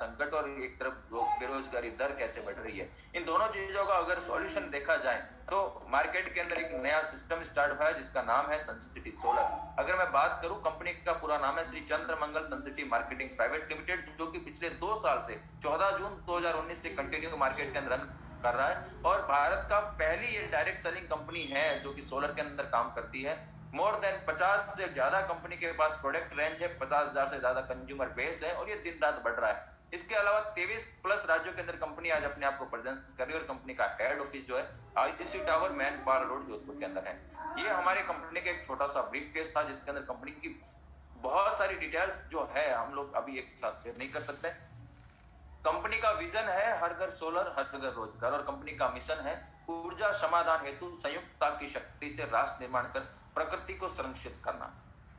संकट और एक तरफ बेरोजगारी दर कैसे बढ़ रही है, इन दोनों चीजों का अगर सॉल्यूशन देखा जाए तो मार्केट के अंदर एक नया सिस्टम स्टार्ट हुआ है जिसका नाम है सनसिटी सोलर। अगर मैं बात करूं, कंपनी का पूरा नाम है Shri Chandramangal Suncity marketing private limited, जो कि पिछले 2 साल से 14 जून 2019 से कंटिन्यू मार्केट के अंदर रन कर रहा है और भारत का पहली ये डायरेक्ट सेलिंग कंपनी है जो कि सोलर के अंदर काम करती है। मोर देन 50 से ज्यादा कंपनी के पास प्रोडक्ट रेंज है, 50,000 से ज्यादा कंज्यूमर बेस है और ये दिन रात बढ़ रहा है। इसके अलावा 23 प्लस राज्यों के अंदर कंपनी आज अपने आप को प्रेजेंस कर रही है और कंपनी का हेड ऑफिस जो है ITC tower man power road Jodhpur के अंदर है। ये हमारी कंपनी का एक छोटा सा ब्रीफ केस था जिसके अंदर कंपनी की बहुत सारी डिटेल्स जो है हम लोग अभी एक साथ शेयर नहीं कर सकते। कंपनी का विजन है हर घर सोलर हर घर रोजगार और कंपनी का मिशन है ऊर्जा समाधान हेतु संयुक्तता की शक्ति से राष्ट्र निर्माण कर प्रकृति को संरक्षित करना।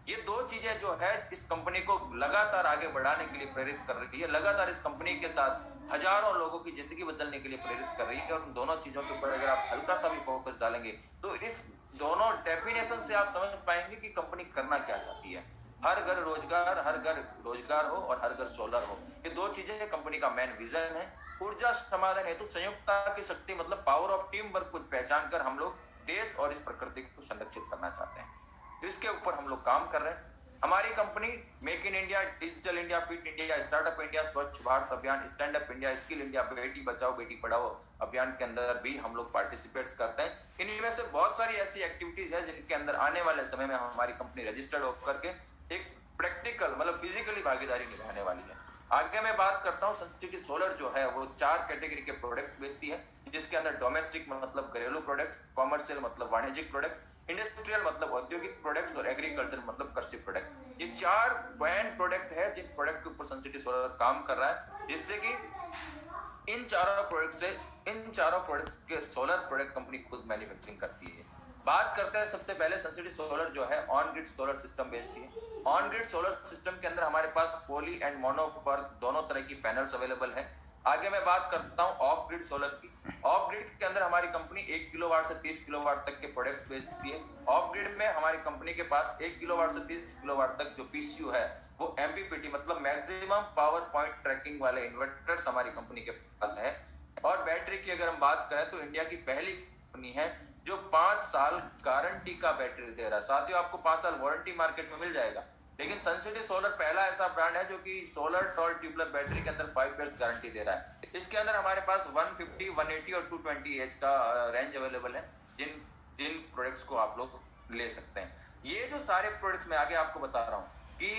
ये 2 चीजें जो है इस कंपनी को लगातार आगे बढ़ाने के लिए प्रेरित कर रही है, लगातार इस कंपनी के साथ हजारों लोगों की जिंदगी बदलने के लिए प्रेरित कर रही है। और उन दोनों चीजों के ऊपर अगर आप हल्का सा भी फोकस डालेंगे तो इस दोनों डेफिनेशन से आप समझ पाएंगे कि कंपनी करना क्या चाहती है। हर घर रोजगार हो और हर घर सोलर हो, ये 2 चीजें कंपनी का मेन विजन है। ऊर्जा समाधान हेतु संयुक्तता की शक्ति मतलब पावर ऑफ टीम वर्क को पहचान कर हम लोग देश और इस प्रकृति को संरक्षित करना चाहते हैं। इसके ऊपर हम लोग काम कर रहे हैं। हमारी company make in India, digital India, fit India, startup India, स्वच्छ भारत अभियान, stand up India, skill India, Beti Bachao Beti Padhao अभियान के अंदर भी हम लोग पार्टिसिपेट्स करते हैं। इनमें से बहुत सारी ऐसी एक्टिविटीज है जिनके अंदर आने वाले समय में हमारी कंपनी रजिस्टर्ड होकर के एक प्रैक्टिकल मतलब फिजिकली भागीदारी निभाने वाली है। आगे मैं बात करता हूं, सनसिटी सोलर जो है वो 4 कैटेगरी के प्रोडक्ट्स बेचती है जिसके अंदर डोमेस्टिक मतलब घरेलू प्रोडक्ट्स, कॉमर्शियल मतलब वाणिज्यिक प्रोडक्ट, इंडस्ट्रियल मतलब औद्योगिक प्रोडक्ट्स और एग्रीकल्चर मतलब कृषि प्रोडक्ट। ये 4 ब्रांड प्रोडक्ट है जिन प्रोडक्ट के ऊपर सनसिटी सोलर काम कर रहा है, जिससे कि इन चारों प्रोडक्ट्स के सोलर प्रोडक्ट कंपनी खुद मैन्युफैक्चरिंग करती है। बात करते हैं सबसे पहले सनसिटी सोलर जो है ऑन ग्रिड सोलर सिस्टम बेचती है। ऑन ग्रिड सोलर सिस्टम के अंदर हमारे पास पॉली एंड मोनो पर दोनों तरह की पैनल्स अवेलेबल है। आगे मैं बात करता हूं ऑफ ग्रिड सोलर की। ऑफ ग्रिड के अंदर हमारी कंपनी 1 किलोवाट से 30 किलोवाट तक के प्रोडक्ट्स बेचती है। ऑफ ग्रिड में हमारी कंपनी के पास 1 किलोवाट से 30 किलोवाट तक जो पीसीयू है वो एमपीपीटी मतलब मैक्सिमम पावर पॉइंट ट्रैकिंग वाले इन्वर्टर्स हमारी कंपनी के पास है। और बैटरी की अगर हम बात करें तो इंडिया की पहली कंपनी है जो 5 साल गारंटी का बैटरी दे रहा है। साथियों, आपको 5 साल वारंटी मार्केट में मिल जाएगा, लेकिन सनसिटी सोलर पहला ऐसा ब्रांड है जो कि सोलर टॉल ट्यूबुलर बैटरी के अंदर 5 इयर्स गारंटी दे रहा है। इसके अंदर हमारे पास 150, 180 और 220 एच का रेंज अवेलेबल है जिन प्रोडक्ट्स को आप लोग ले सकते हैं। ये जो सारे प्रोडक्ट्स मैं आगे आपको बता रहा हूँ कि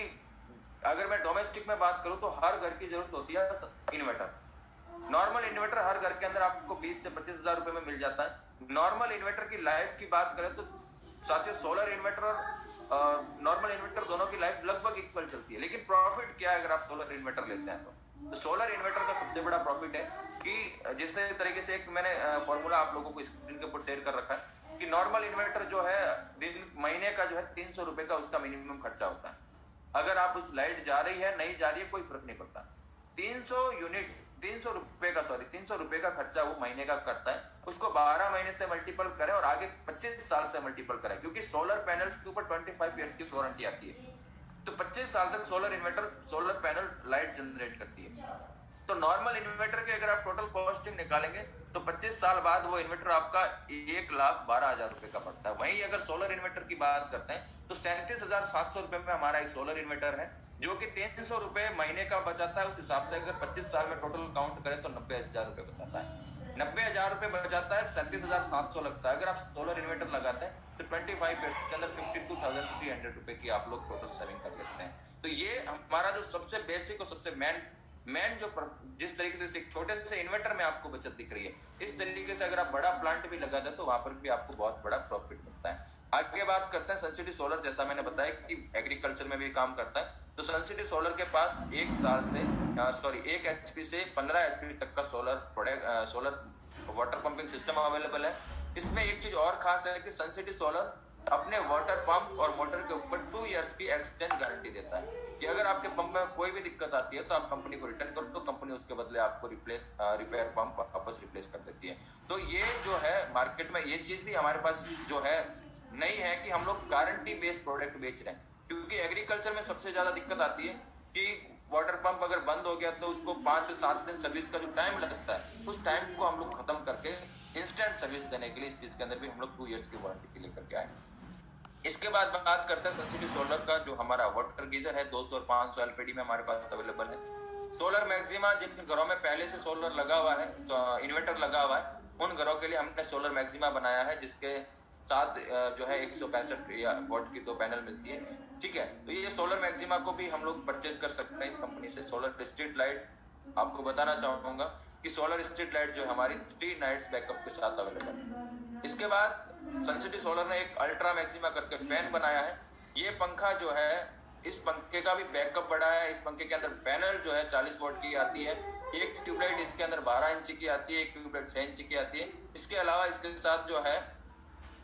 अगर मैं डोमेस्टिक में बात करूँ तो हर घर की जरूरत होती है इन्वर्टर। नॉर्मल इन्वर्टर हर घर के अंदर आपको 20 से 25 हजार रुपए में मिल जाता है। नॉर्मल इन्वर्टर की लाइफ की बात करें तो साथियों सोलर इन्वर्टर और नॉर्मल इन्वर्टर दोनों की लाइफ लगभग इक्वल चलती है। लेकिन प्रॉफिट क्या है अगर आप सोलर इन्वर्टर लेते हैं तो सोलर इन्वर्टर का सबसे बड़ा प्रॉफिट है कि जिस तरीके से एक मैंने फॉर्मूला आप लोगों को स्क्रीन के ऊपर शेयर कर रखा है कि नॉर्मल इन्वर्टर जो है महीने का जो है 300 रुपए का उसका मिनिमम खर्चा होता है। अगर आप उस लाइट जा रही है नहीं जा रही है कोई फर्क नहीं पड़ता। 300 रुपए का खर्चा वो महीने का करता है। उसको 12 महीने से मल्टीपल करें और आगे 25 साल से मल्टीपल करें, क्योंकि सोलर पैनल्स के ऊपर 25 इयर्स की वारंटी आती है। तो 25 साल तक सोलर पैनल लाइट जनरेट करती है। तो नॉर्मल इन्वर्टर के अगर आप टोटल कॉस्टिंग निकालेंगे तो 25 साल बाद वो इन्वर्टर आपका 1,12,000 रुपए का पड़ता है। वहीं अगर सोलर इन्वर्टर की बात करते हैं तो 37,700 रुपए में हमारा एक सोलर इन्वर्टर है जो कि 300 रुपए महीने का बचाता है। उस हिसाब से अगर 25 साल में टोटल काउंट करें तो 90,000 रुपए बचाता है। 90,000 रुपए बचाता है, 37,700 लगता है। अगर आप सोलर इन्वर्टर लगाते हैं तो 25 इयर्स के अंदर 52,300 रुपए की आप लोग टोटल सेविंग कर लेते हैं। तो ये हमारा जो सबसे बेसिक और सबसे मेन जो जिस तरीके से एक छोटे से इन्वर्टर में आपको बचत दिख रही है, इस तरीके से अगर आप बड़ा प्लांट भी लगा दें तो वहां पर भी आपको बहुत बड़ा प्रॉफिट मिलता है। आगे बात करते हैं सनसिटी सोलर। जैसा मैंने बताया कि एग्रीकल्चर में भी काम करता है, तो सनसिटी सोलर के पास 1 एचपी से 15 एचपी तक का solar water pumping system available है। इसमें एक चीज और खास है कि सनसिटी सोलर अपने वाटर पंप और मोटर के ऊपर 2 इयर्स की एक्सचेंज गारंटी देता है कि अगर आपके पंप में कोई भी दिक्कत आती है तो आप कंपनी को रिटर्न करो तो कंपनी उसके बदले आपको रिपेयर पंप वापस रिप्लेस कर देती है। तो ये जो है मार्केट में ये चीज भी हमारे पास जो है नहीं है कि हम लोग गारंटी बेस्ड प्रोडक्ट बेच रहे हैं, क्योंकि एग्रीकल्चर में सबसे ज्यादा दिक्कत आती है कि वाटर पंप अगर बंद हो गया तो उसको 5 से 7 दिन सर्विस का जो टाइम लगता है, उस टाइम को हम लोग खत्म करके इंस्टेंट सर्विस देने के लिए इस चीज के अंदर भी हम लोग 2 इयर्स की वारंटी के लिए करके आए। इसके बाद बात करते हैं सनसिटी सोलर का, जो हमारा वाटर गीजर है 200 और 500 एलपीडी में हमारे पास अवेलेबल है। सोलर मैक्सिमा, जिन घरों में पहले से सोलर लगा हुआ है, इन्वर्टर लगा हुआ है, उन घरों के लिए हमने सोलर मैक्सिमा बनाया है, जिसके साथ जो है 165 वॉट की 2 पैनल मिलती है। ठीक है, तो ये सोलर मैक्सिमा को भी हम लोग परचेज कर सकते हैं इस कंपनी से। सोलर स्ट्रीट लाइट आपको बताना चाहूंगा कि सोलर स्ट्रीट लाइट जो हमारी 3 नाइट्स बैकअप के साथ अवेलेबल है। इसके बाद सनसिटी सोलर ने एक अल्ट्रा मैक्सिमा करके फैन बनाया है। ये पंखा जो है, इस पंखे का भी बैकअप बड़ा है। इस पंखे के अंदर पैनल जो है 40 वॉट की आती है। एक ट्यूबलाइट इसके अंदर 12 इंच की आती है, एक ट्यूबलाइट 6 इंच की आती है। इसके अलावा इसके साथ जो है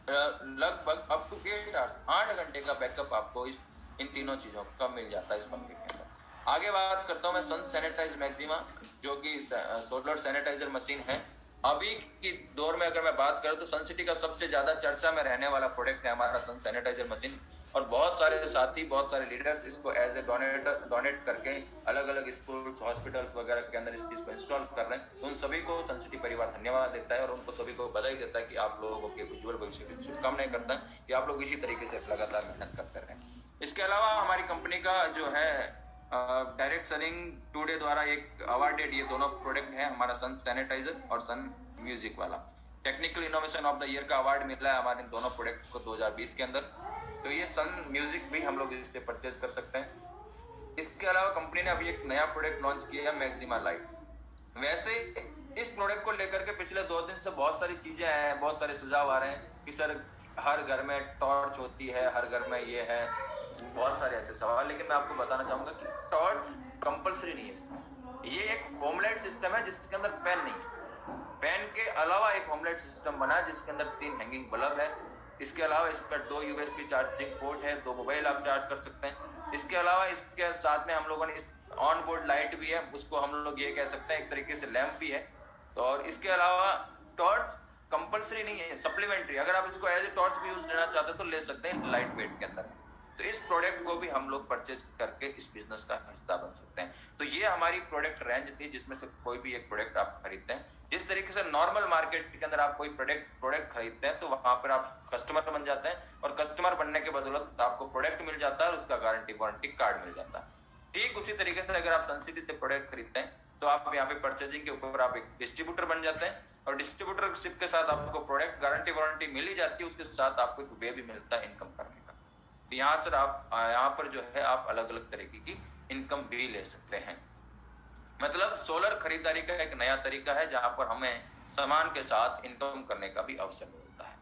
लगभग अप टू 8 आवर्स 8 घंटे का बैकअप आपको इन तीनों चीजों का मिल जाता है इस पंखे के अंदर। आगे बात करता हूं मैं सन सैनिटाइज मैक्सिमा, जो कि सोलर सैनिटाइजर मशीन है। अभी की दौर में अगर मैं बात करूं तो सनसिटी का सबसे ज्यादा चर्चा में रहने वाला प्रोडक्ट है हमारा सन सैनिटाइजर मशीन, और बहुत सारे साथी, बहुत सारे लीडर्स इसको एज ए डोनेट करके अलग अलग स्कूल्स, हॉस्पिटल्स वगैरह के अंदर इस चीज को इंस्टॉल कर रहे हैं। तो उन सभी को सनसिटी परिवार धन्यवाद देता है और उनको सभी को बधाई देता है कि आप लोगों के उज्जवल भविष्य की शुभकामनाएं करता है कि आप लोग इसी तरीके से लगातार मेहनत करते रहें। इसके अलावा हमारी कंपनी का जो है डायरेक्ट सेलिंग टुडे द्वारा एक अवार्डेड ये दोनों प्रोडक्ट है, हमारा सन सैनिटाइजर और सन म्यूजिक वाला। Technical innovation of the year का अवार्ड मिला है हमारे दोनों प्रोडक्ट को 2020 के अंदर। तो ये सन म्यूजिक भी हम लोग इससे परचेज कर सकते हैं। इसके अलावा कंपनी ने अभी एक नया प्रोडक्ट लॉन्च किया है, मैक्सिमा लाइट। वैसे इस प्रोडक्ट को लेकर के पिछले 2 दिन से बहुत सारी चीजें हैं, बहुत सारे सुझाव आ रहे हैं कि सर हर घर में टॉर्च होती है, हर घर में ये है, बहुत सारे ऐसे सवाल। लेकिन मैं आपको बताना चाहूंगा कि टॉर्च कंपलसरी नहीं है इसमें। ये एक होमलाइट सिस्टम है जिसके अंदर फैन नहीं है। फैन के अलावा एक होमलाइट सिस्टम बना है जिसके अंदर 3 हैंगिंग बल्ब है। इसके अलावा इस पर 2 यूएसबी चार्जिंग पोर्ट है, 2 मोबाइल आप चार्ज कर सकते हैं। इसके अलावा इसके साथ में हम लोगों ने इस ऑन बोर्ड लाइट भी है, उसको हम लोग ये कह सकते हैं एक तरीके से लैंप भी है। तो और इसके अलावा टॉर्च कंपलसरी नहीं है, सप्लीमेंट्री। अगर आप इसको एज ए टॉर्च भी यूज लेना चाहते हैं तो ले सकते हैं, लाइट वेट के अंदर। तो इस प्रोडक्ट को भी हम लोग परचेज करके इस बिजनेस का हिस्सा बन सकते हैं। तो ये हमारी प्रोडक्ट रेंज थी जिसमें से कोई भी एक प्रोडक्ट आप खरीदते हैं। जिस तरीके से नॉर्मल मार्केट के अंदर आप कोई प्रोडक्ट खरीदते हैं तो वहां पर आप कस्टमर बन जाते हैं, और कस्टमर बनने के बदौलत आपको प्रोडक्ट मिल जाता है और उसका गारंटी वारंटी कार्ड मिल जाता है। ठीक उसी तरीके से अगर आप सनसिटी से प्रोडक्ट खरीदते हैं तो आप यहाँ पे परचेजिंग के ऊपर आप एक डिस्ट्रीब्यूटर बन जाते हैं, और डिस्ट्रीब्यूटरशिप के साथ आपको प्रोडक्ट गारंटी वारंटी मिल ही जाती है, उसके साथ आपको एक वे भी मिलता है इनकम करने का। यहाँ सर आप यहाँ पर जो है आप अलग अलग तरीके की इनकम भी ले सकते हैं। मतलब सोलर खरीदारी का एक नया तरीका है जहां पर हमें सामान के साथ इनकम करने का भी अवसर मिलता है।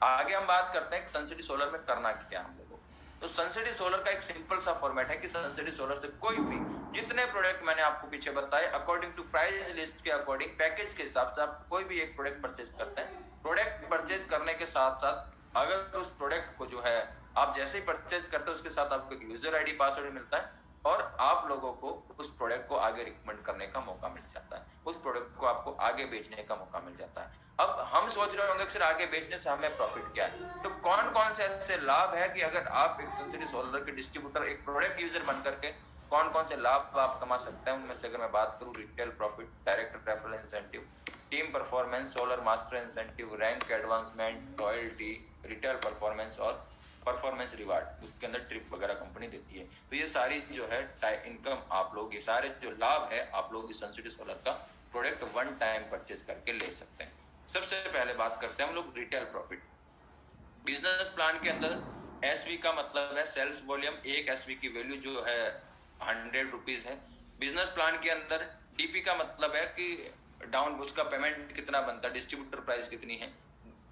आगे हम बात करते हैं कि सनसिटी सोलर में करना क्या हम लोगों को। तो सनसिटी सोलर का एक सिंपल सा फॉर्मेट है कि सनसिटी सोलर से कोई भी जितने प्रोडक्ट मैंने आपको पीछे बताए अकॉर्डिंग टू प्राइस लिस्ट के अकॉर्डिंग पैकेज के हिसाब से आप कोई भी एक प्रोडक्ट परचेज करते हैं। प्रोडक्ट परचेज करने के साथ साथ अगर उस प्रोडक्ट को जो है आप जैसे ही परचेज करते हैं उसके साथ आपको एक यूजर आईडी पासवर्ड मिलता है और आप लोगों को उस प्रोडक्ट को आगे रिकमेंड करने का मौका मिल जाता है, उस प्रोडक्ट को आपको आगे बेचने का मौका मिल जाता है। अब हम सोच रहे होंगे कि सर आगे बेचने से हमें प्रॉफिट क्या है, तो कौन कौन से ऐसे लाभ है कि अगर आप एक सनसिटी सोलर के डिस्ट्रीब्यूटर एक प्रोडक्ट यूजर बन करके कौन कौन से लाभ आप कमा सकते हैं। उनमें से अगर मैं बात करूं, retail profit, direct referral incentive, team performance, solar master incentive, rank advancement, royalty, retail performance और परफॉर्मेंस रिवार्ड, उसके अंदर ट्रिप वगैरह कंपनी देती है। तो ये सारी जो है इनकम आप लोग, ये सारे जो लाभ है आप लोग इस सनसिटी सोलर का प्रोडक्ट वन टाइम परचेज करके ले सकते हैं। सबसे पहले बात करते हैं हम लोग रिटेल प्रॉफिट। बिजनेस प्लान के अंदर एसवी का मतलब है सेल्स वॉल्यूम, एक एसवी की वैल्यू जो है 100 रुपीज है। बिजनेस प्लान के अंदर डीपी का मतलब है कि डाउन उसका पेमेंट कितना बनता है, डिस्ट्रीब्यूटर प्राइस कितनी है,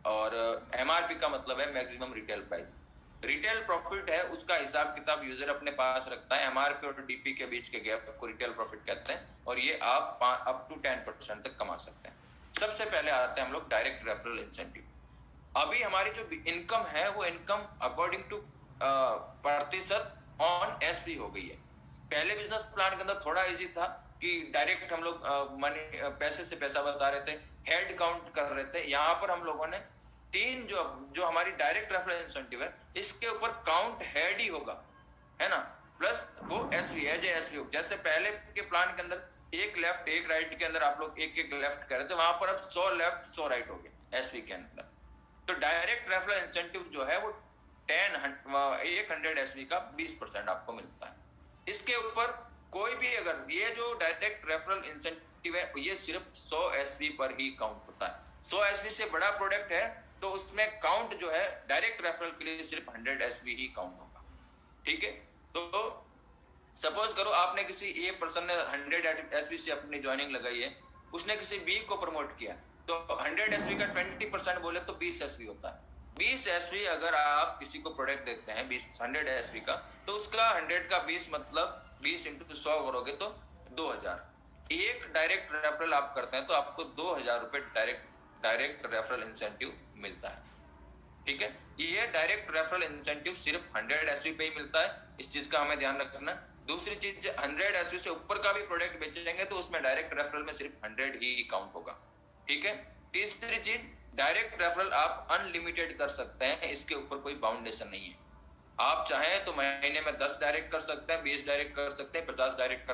और एमआरपी का मतलब है maximum retail price. Retail profit है उसका हिसाब किताब यूजर अपने पास रखता है, एमआरपी और डीपी के बीच के गैप को रिटेल प्रॉफिट कहते हैं, और ये आप अप टू 10% तक कमा सकते हैं। सबसे पहले आते हैं हम लोग डायरेक्ट रेफरल इंसेंटिव। अभी हमारी जो इनकम है वो इनकम अकॉर्डिंग टू प्रतिशत ऑन एसपी हो गई है। पहले बिजनेस प्लान के अंदर थोड़ा इजी था कि डायरेक्ट हम लोग मनी पैसे से पैसा बता रहे थे, हेड काउंट कर रहे थे। यहाँ पर हम लोगों ने 3 जो हमारी डायरेक्ट रेफरल इंसेंटिव है इसके ऊपर काउंट हेड ही होगा, है ना। प्लस वो एसवी एज एसवी। जैसे पहले के प्लान के अंदर एक लेफ्ट एक राइट के अंदर आप लोग एक एक लेफ्ट कर रहे थे, वहां पर अब 100 लेफ्ट 100 राइट हो गया एसवी के अंदर। तो डायरेक्ट रेफरल इंसेंटिव जो है वो 100 एसवी का 20% आपको मिलता है। इसके ऊपर कोई भी अगर ये जो डायरेक्ट रेफरल इंसेंटिव है ये सिर्फ 100 एसवी पर ही काउंट होता है। 100 एसवी से बड़ा प्रोडक्ट है तो उसमें काउंट जो है डायरेक्ट रेफरल के लिए सिर्फ 100 एसवी ही काउंट होगा। ठीक है, तो सपोज करो आपने किसी ए पर्सन ने 100 एसवी से अपनी ज्वाइनिंग लगाई है, उसने किसी बी को प्रमोट किया, तो 100 एसवी का 20% बोले तो 20 एसवी होता है। 20 एसवी अगर आप किसी को प्रोडक्ट देते हैं 100 एसवी का, तो उसका 100 का 20 मतलब 20 इंटू 100 करोगे तो 2000। एक डायरेक्ट रेफरल आप करते हैं तो आपको 2000 रुपए डायरेक्ट रेफरल इंसेंटिव मिलता है। ठीक है, ये डायरेक्ट रेफरल इंसेंटिव सिर्फ 100 एसवी पे ही मिलता है, इस चीज का हमें ध्यान रखना। दूसरी चीज 100 एसवी से ऊपर का भी प्रोडक्ट बेचेंगे तो उसमें डायरेक्ट रेफरल में सिर्फ 100 ही काउंट होगा। ठीक है, तीसरी चीज डायरेक्ट रेफरल आप अनलिमिटेड कर सकते हैं, इसके ऊपर कोई बाउंडेशन नहीं है। आप चाहें तो महीने में 10 डायरेक्ट कर सकते हैं, 20 डायरेक्ट कर सकते हैं, 50 डायरेक्ट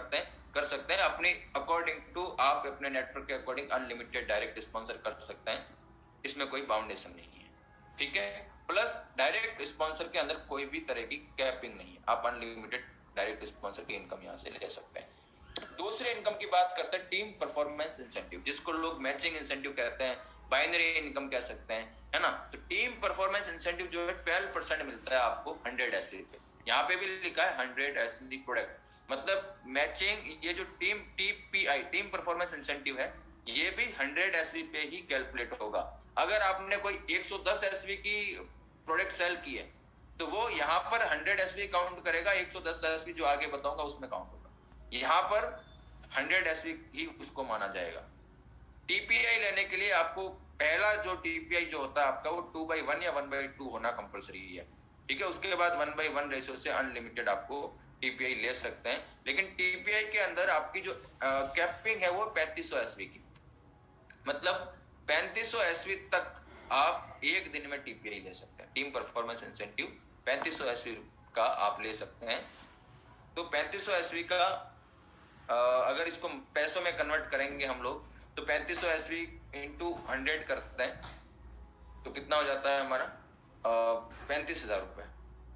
कर सकते हैं अपनी अकॉर्डिंग टू, आप अपने नेटवर्क के अकॉर्डिंग अनलिमिटेड डायरेक्ट स्पॉन्सर कर सकते हैं, इसमें कोई बाउंडेशन नहीं है। ठीक है, प्लस डायरेक्ट स्पॉन्सर के अंदर कोई भी तरह की कैपिंग नहीं है, आप अनलिमिटेड डायरेक्ट स्पॉन्सर की इनकम यहां से ले सकते हैं। दूसरे इनकम की बात करते हैं टीम परफॉर्मेंस इंसेंटिव, जिसको लोग मैचिंग इंसेंटिव कहते हैं, बाइनरी इनकम कह सकते हैं, है ना। तो टीम परफॉर्मेंस इंसेंटिव जो है 12% मिलता है आपको 100 एसवी पे। यहाँ पे भी लिखा है 100 एसवी प्रोडक्ट, मतलब मैचिंग। ये जो टीपीआई टीम परफॉर्मेंस इंसेंटिव है ये भी 100 एसवी पे ही कैलकुलेट होगा। अगर आपने कोई 110 एसवी की प्रोडक्ट सेल की है तो वो यहाँ पर 100 एसवी काउंट करेगा, 110 एसवी जो आगे बताऊंगा उसमें काउंट होगा। यहाँ पर 100 एसवी ही उसको माना जाएगा। टीपीआई लेने के लिए आपको पहला जो टीपीआई जो होता है आपका वो 2/1 या 1/2 होना कंपलसरी है। ठीक है, उसके बाद 1/1 रेशियो से अनलिमिटेड आपको टीपीआई ले सकते हैं, लेकिन टीपीआई के अंदर आपकी जो कैपिंग है वो 3500 एसवी की, मतलब 3500 एसवी तक आप एक दिन में टीपीआई ले सकते हैं। टीम परफॉर्मेंस इंसेंटिव 3500 एसवी का आप ले सकते हैं। तो 3500 एसवी का अगर इसको पैसों में कन्वर्ट करेंगे हम लोग तो 3500 एसवी इंटू 100 करते हैं तो कितना हो जाता है हमारा 35,000 रुपए।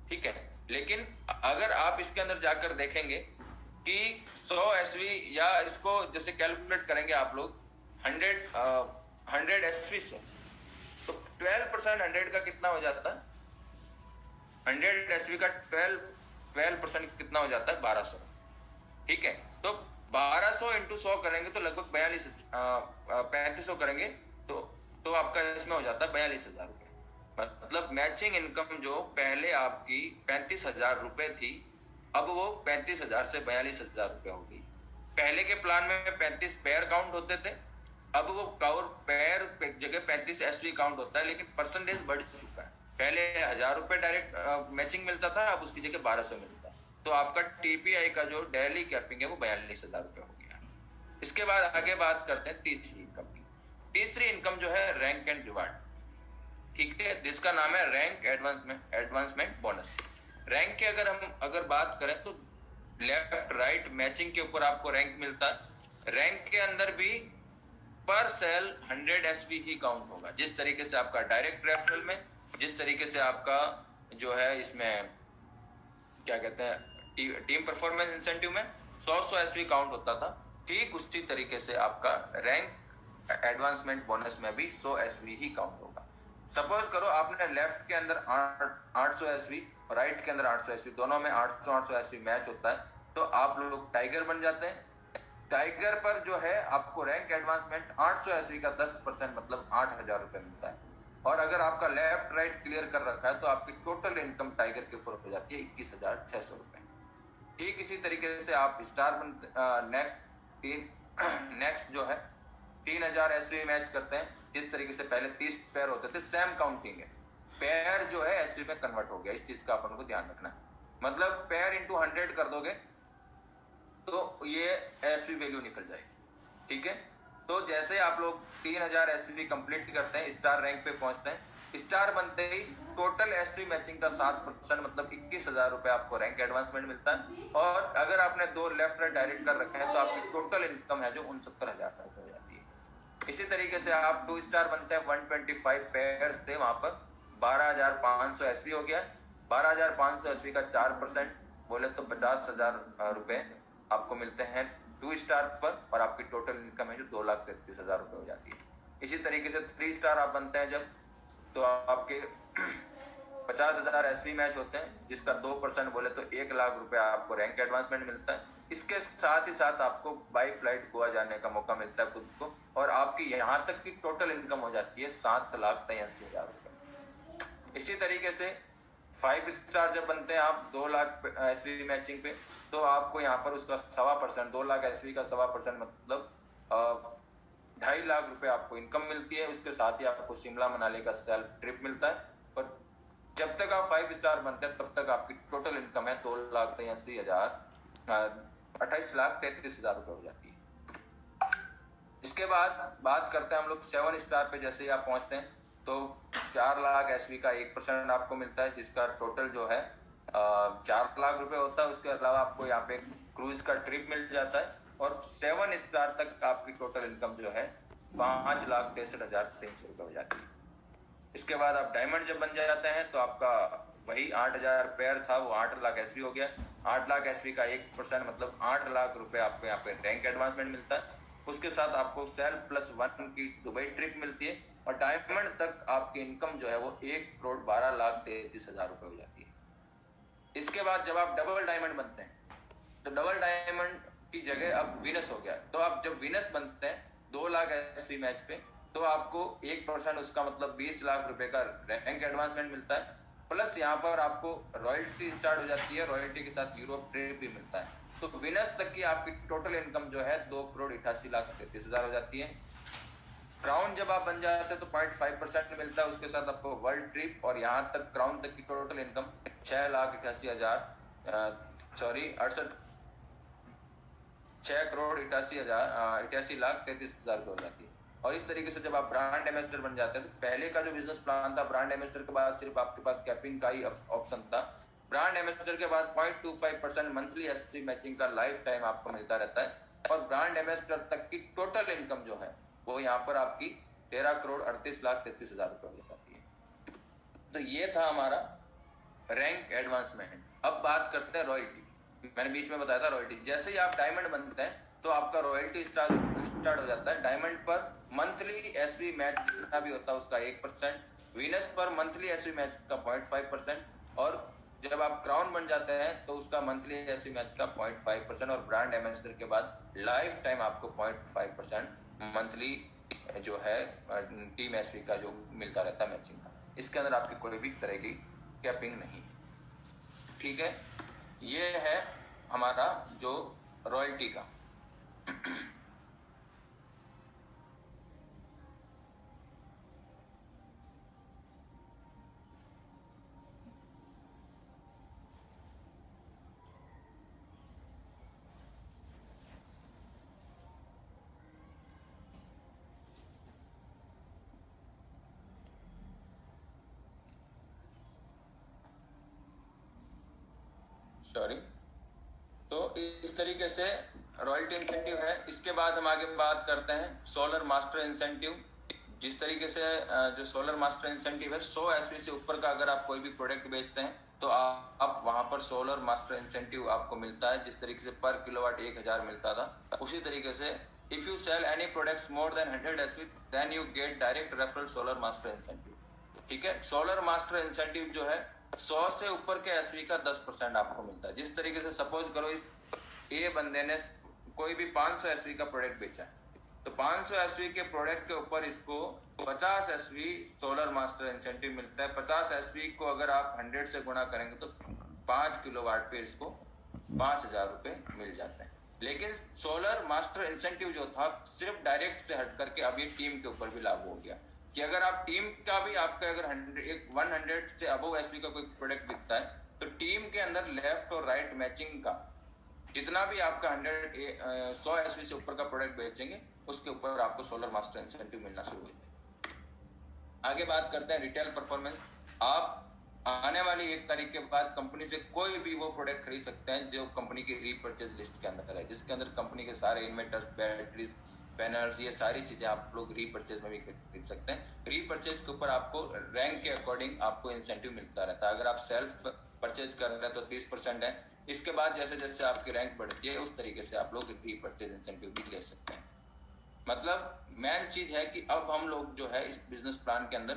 ठीक है, लेकिन अगर आप इसके अंदर जाकर देखेंगे कि 100 एसवी या इसको जैसे कैलकुलेट करेंगे आप लोग 100 एसवी से, तो 12% 100 का कितना हो जाता है, 100 एसवी का 12% कितना हो जाता है 1200। ठीक है, तो 1200 इंटू 100 करेंगे तो लगभग 3500 करेंगे तो आपका इसमें हो जाता है 42,000 रुपए। मतलब मैचिंग इनकम जो पहले आपकी 35,000 रुपए थी, अब वो 35,000 से 42,000 रुपए होगी। पहले के प्लान में 35 पेयर काउंट होते थे, अब वो पेयर जगह 35 एसवी काउंट होता है, लेकिन परसेंटेज बढ़ चुका है। पहले 1,000 रुपए डायरेक्ट मैचिंग मिलता था, अब उसकी जगह 1200 मिलता है। तो आपका टीपीआई का जो डेली कैपिंग है वो 42,000 रुपए हो गया। इसके बाद आगे बात करते हैं तीसरी इनकम की। तीसरी इनकम जो है रैंक एंड रिवार्ड, ठीक है, जिसका नाम है रैंक एडवांसमेंट बोनस। रैंक की अगर बात करें तो लेफ्ट राइट मैचिंग के ऊपर आपको रैंक मिलता है। रैंक के अंदर भी पर सेल 100 एसवी ही काउंट होगा, जिस तरीके से आपका डायरेक्ट रेफरल में, जिस तरीके से आपका जो है इसमें क्या कहते हैं टीम परफॉर्मेंस इंसेंटिव में 100 एसवी काउंट होता था, ठीक उसी तरीके से आपका रैंक एडवांसमेंट बोनस में भी 100 एसवी ही काउंट होगा। सपोज करो आपने लेफ्ट के अंदर 800 एसवी और राइट के अंदर 800 एसवी, दोनों में 800 एसवी मैच होता है, तो आप लोग टाइगर बन जाते हैं। टाइगर पर जो है आपको रैंक एडवांसमेंट 800 एसवी का 10% मतलब 8,000 रुपए मिलता है। और अगर आपका लेफ्ट राइट क्लियर कर रखा है तो आपकी टोटल इनकम टाइगर के ऊपर हो जाती है 21,600 रुपए। ठीक इसी तरीके से आप स्टार नेक्स्ट जो है 3,000 एसवी मैच करते हैं। जिस तरीके से पहले 30 पेयर होते थे, सेम काउंटिंग है, पेयर जो है एसवी में कन्वर्ट हो गया। इस चीज का अपन को ध्यान रखना है, मतलब पेयर इंटू 100 कर दोगे तो ये एसवी वैल्यू निकल जाएगी। ठीक है, तो जैसे आप लोग 3,000 एसवी कंप्लीट करते हैं, स्टार रैंक पे पहुंचते हैं, स्टार बनते ही टोटल एसवी मैचिंग का 7% मतलब 21,000 रुपए आपको रैंक एडवांसमेंट मिलता है। और अगर आपने 2 लेफ्ट राइट डायरेक्ट कर रखे हैं तो आपकी टोटल इनकम है जो 69,000 रुपए हो जाती है। इसी तरीके से आप 2 स्टार बनते हैं, 125 पेयर्स थे वहां पर, 12,500 एसवी हो गया। 12,500 एसवी का 4% बोले तो 50,000 रुपए आपको मिलते हैं 2 स्टार पर, और आपकी टोटल इनकम है जो 2,33,000 रुपए हो जाती है। इसी तरीके से 3 स्टार आप बनते हैं जब, तो आपके 50,000 एसवी मैच होते हैं, जिसका 2% बोले तो 1,00,000 रुपए आपको रैंक एडवांसमेंट मिलता है। इसके साथ ही साथ आपको बाई फ्लाइट गोवा जाने का मौका मिलता है खुद को, और आपकी यहाँ तक की टोटल इनकम हो जाती है 7,83,000 रुपए। इसी तरीके से 5 स्टार जब बनते हैं आप 2 लाख एसवी मैचिंग पे, तो आपको यहाँ पर उसका 1.25%, 2 लाख एसवी का 1.25% मतलब 2.5 लाख रुपए आपको इनकम मिलती है। उसके साथ ही आपको शिमला मनाली का सेल्फ ट्रिप मिलता है। पर जब तक आप 5 स्टार बनते हैं तब तक आपकी टोटल इनकम है 28,33,000 रुपए हो जाती है। इसके बाद बात करते हैं हम लोग 7 स्टार पे। जैसे ही आप पहुंचते हैं तो 4 लाख एसवी का 1% आपको मिलता है, जिसका टोटल जो है 4 लाख रुपए होता है। उसके अलावा आपको यहाँ पे क्रूज का ट्रिप मिल जाता है, और 7 स्टार तक आपकी टोटल इनकम जो है 5,63,300 रुपए हो जाती है। इसके बाद आप डायमंड जब बन जाते हैं तो आपका वही 8,000 पेयर था, वो 8 लाख एसवी हो गया। 8 लाख एसवी का 1% मतलब 8 लाख रुपए आपको यहाँ पे रैंक एडवांसमेंट मिलता है। उसके साथ आपको सेल्फ प्लस 1 की दुबई ट्रिप मिलती है, और डायमंड तक आपकी इनकम जो है वो 1,12,33,000 रुपए हो जाती है। इसके बाद जब आप डबल डायमंड बनते हैं तो डबल डायमंड की जगह अब विनस हो गया। तो आप जब विनस बनते हैं 2 लाख एसवी मैच पे, तो आपको 1% उसका मतलब 20 लाख रुपए का रैंक एडवांसमेंट मिलता है। प्लस यहाँ पर आपको रॉयल्टी स्टार्ट हो जाती है, रॉयल्टी के साथ यूरोप ट्रिप भी मिलता है। तो विनस तक की आपकी टोटल इनकम जो है 2,88,33,000 हो जाती है। क्राउन जब आप बन जाते हैं तो 0.5% मिलता है, उसके साथ आपको वर्ल्ड ट्रिप, और यहाँ तक क्राउन तक की टोटल इनकम 6,88,000 रुपए हो जाती है। और इस तरीके से जब आप ब्रांड एम्बेसडर बन जाते हैं, तो पहले का जो बिजनेस प्लान था, ब्रांड एम्बेसडर के बाद सिर्फ आपके पास कैपिंग का ही ऑप्शन था। ब्रांड एम्बेसडर के बाद 0.25% मंथली एसवी मैचिंग का लाइफ टाइम आपको मिलता रहता है, और ब्रांड एम्बेसडर तक की टोटल इनकम जो है वो यहाँ पर आपकी 13,38,33,000 रुपए हो जाती है। तो ये था हमारा रैंक एडवांसमेंट। अब बात करते हैं रॉयल्टी। मैंने बीच में बताया था रॉयल्टी। जैसे ही आप डायमंड बनते हैं तो आपका रॉयल्टी स्टार्ट हो जाता है। डायमंड पर मंथली एसवी मैच जितना भी होता है उसका 1%, वीनस पर मंथली एसवी मैच का 0.5%, और जब आप क्राउन बन जाते हैं तो उसका मंथली एसवी मैच का 0.5%, और ब्रांड एम्बेसडर के बाद लाइफ टाइम आपको 0.5% मंथली जो है टीम एसवी का जो मिलता रहता है मैचिंग का। इसके अंदर आपकी कोई भी तरह की कैपिंग नहीं। ठीक है, ये है हमारा जो रॉयल्टी का। सॉरी, तो इस तरीके से रॉयल्टी इंसेंटिव है। इसके बाद हम आगे बात करते हैं सोलर मास्टर इंसेंटिव। जिस तरीके से जो सोलर मास्टर इंसेंटिव है, 100 एसवी से ऊपर का अगर आप कोई भी प्रोडक्ट बेचते हैं तो आप वहां पर सोलर मास्टर इंसेंटिव आपको मिलता है। जिस तरीके से पर किलोवाट 1,000 मिलता था, उसी तरीके से if you sell any products more than 100 SV then you get direct referral solar master incentive. ठीक है, सोलर मास्टर इंसेंटिव जो है 100 से ऊपर के एसवी का 10% आपको मिलता है। जिस तरीके से सपोज करो इस ए बंदे ने कोई भी 500 एसवी का प्रोडक्ट बेचा, तो 500 एसवी के प्रोडक्ट के ऊपर इसको 50 एसवी सोलर मास्टर इंसेंटिव मिलता है। 50 एसवी को अगर आप 100 से गुणा करेंगे तो 5 किलोवाट पे इसको 5,000 रुपए मिल जाते हैं। लेकिन सोलर मास्टर इंसेंटिव जो था सिर्फ डायरेक्ट से हट करके अब ये टीम के ऊपर भी लागू हो गया, कि अगर आप टीम का भी आपका अगर 100 से अबव एसवी का कोई प्रोडक्ट बिकता है, तो टीम के अंदर लेफ्ट और राइट मैचिंग का जितना भी आपका 100 एसवी से ऊपर का प्रोडक्ट बेचेंगे उसके ऊपर आपको सोलर मास्टर इंसेंटिव मिलना शुरू हो जाएगा। आगे बात करते हैं रिटेल परफॉर्मेंस। आप आने वाली 1 तारीख के बाद कंपनी से कोई भी वो प्रोडक्ट खरीद सकते हैं जो कंपनी की रीपर्चेज लिस्ट के अंदर है, जिसके अंदर कंपनी के सारे इन्वर्टर्स, बैटरीज, पैनल्स, ये सारी चीजें आप लोग रीपर्चेज में भी खरीद सकते हैं। रीपर्चेज के ऊपर आपको रैंक के अकॉर्डिंग आपको इंसेंटिव मिलता रहता है। अगर आप सेल्फ परचेज कर रहे हैं तो 30% है। इसके बाद जैसे जैसे आपकी रैंक बढ़ती है उस तरीके से आप लोग रीपर्चेज इंसेंटिव भी ले सकते हैं। मतलब मेन चीज है कि अब हम लोग जो है इस बिजनेस प्लान के अंदर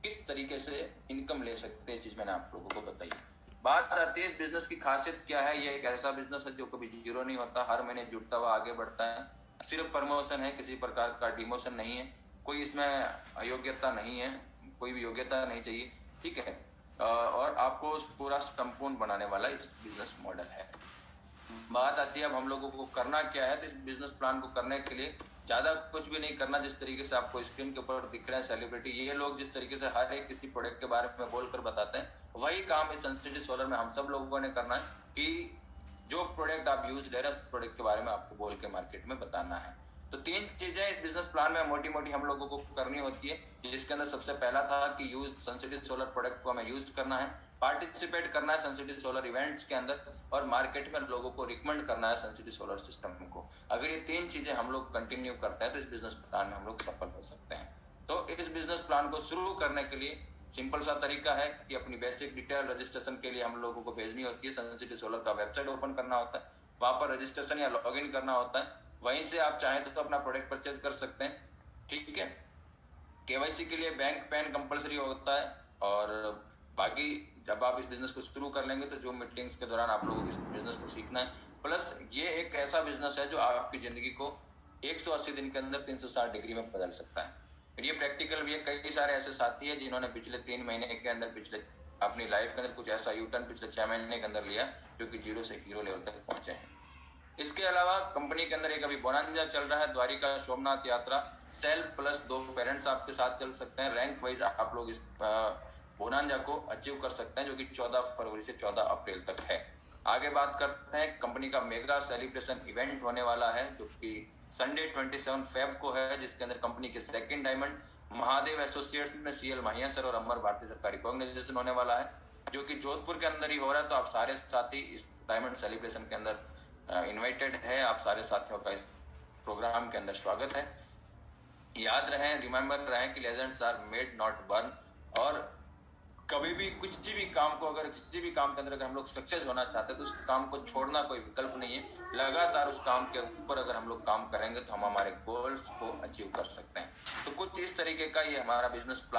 किस तरीके से इनकम ले सकते हैं, चीज मैंने आप लोगों को बताई। बात आती है इस बिजनेस की खासियत क्या है। ये एक ऐसा बिजनेस है जो कभी जीरो नहीं होता, हर महीने जुड़ता हुआ आगे बढ़ता है। सिर्फ प्रमोशन है, किसी प्रकार का डिमोशन नहीं है, कोई इसमें अयोग्यता नहीं है, कोई भी योग्यता नहीं चाहिए, ठीक है। और आपको पूरा संपूर्ण बनाने वाला इस बिजनेस मॉडल है। बात आती है अब हम लोगों को करना क्या है। तो इस बिजनेस प्लान को करने के लिए ज्यादा कुछ भी नहीं करना। जिस तरीके से आपको स्क्रीन के ऊपर दिख रहे हैं सेलिब्रिटी, ये लोग जिस तरीके से हर एक किसी प्रोडक्ट के बारे में बोलकर बताते हैं, वही काम इस सनसिटी सोलर में हम सब लोगों ने करना है कि जो प्रोडक्ट आप यूज ले रहे हैं उस प्रोडक्ट के बारे में आपको बोल के मार्केट में बताना है। तो 3 चीजें इस बिजनेस प्लान में मोटी मोटी हम लोगों को करनी होती है, जिसके अंदर सबसे पहला था कि यूज सनसिटी सोलर प्रोडक्ट को हमें यूज करना है, पार्टिसिपेट करना है सनसिटी सोलर इवेंट्स के अंदर, और मार्केट में लोगों को रिकमेंड करना है सनसिटी सोलर सिस्टम को। अगर ये 3 चीजें हम लोग कंटिन्यू करते हैं तो इस बिजनेस प्लान में हम लोग सफल हो सकते हैं। तो इस बिजनेस प्लान को शुरू करने के लिए सिंपल सा तरीका है कि अपनी बेसिक डिटेल रजिस्ट्रेशन के लिए हम लोगों को भेजनी होती है। सनसिटी सोलर का वेबसाइट ओपन करना होता है, वहां पर रजिस्ट्रेशन या लॉग इन करना होता है। वहीं से आप चाहें तो अपना प्रोडक्ट परचेज कर सकते हैं, ठीक है। केवाईसी के लिए बैंक पैन कंपलसरी होता है। और बाकी जब आप इस बिजनेस को शुरू कर लेंगे तो जो मीटिंग्स के दौरान आप लोगों को इस बिजनेस को सीखना है। प्लस ये एक ऐसा बिजनेस है जो आपकी जिंदगी को 180 दिन के अंदर 360 डिग्री में बदल सकता है। फिर ये प्रैक्टिकल भी है। कई सारे ऐसे साथी हैं जिन्होंने पिछले 3 महीने के अंदर पिछले अपनी लाइफ के अंदर कुछ ऐसा यूटर्न पिछले 6 महीने के अंदर लिया जो कि जीरो से हीरो लेवल तक पहुंचे हैं। इसके अलावा कंपनी के अंदर एक अभी बोनांजा चल रहा है, द्वारिका सोमनाथ यात्रा। सेल्फ प्लस 2 पेरेंट्स आपके साथ चल सकते हैं। रैंक वाइज आप लोग इस बोनांजा को अचीव कर सकते हैं, जो कि 14 फरवरी से 14 अप्रैल तक है। आगे बात करते हैं, कंपनी का मेगा सेलिब्रेशन इवेंट होने वाला है जो कि संडे 27 फेब को है, जिसके अंदर कंपनी के सेकंड डायमंड महादेव एसोसिएट्स में सीएल माहिया सर और अमर भारती सर का रिकॉग्निशन होने वाला है, जो कि जोधपुर के अंदर ही हो रहा है। तो आप सारे साथी इस डायमंड सेलिब्रेशन के अंदर इनवाइटेड है। आप सारे साथियों का इस प्रोग्राम के अंदर स्वागत है। याद रहे, रिमेंबर रहे कि legends are made not born. और कभी भी कुछ भी काम को, अगर किसी भी काम के अंदर अगर हम लोग सक्सेस होना चाहते हैं तो उस काम को छोड़ना कोई विकल्प नहीं है। लगातार उस काम के ऊपर अगर हम लोग काम करेंगे तो हम हमारे गोल्स को अचीव कर सकते हैं। तो कुछ इस तरीके का ये हमारा बिजनेस प्लान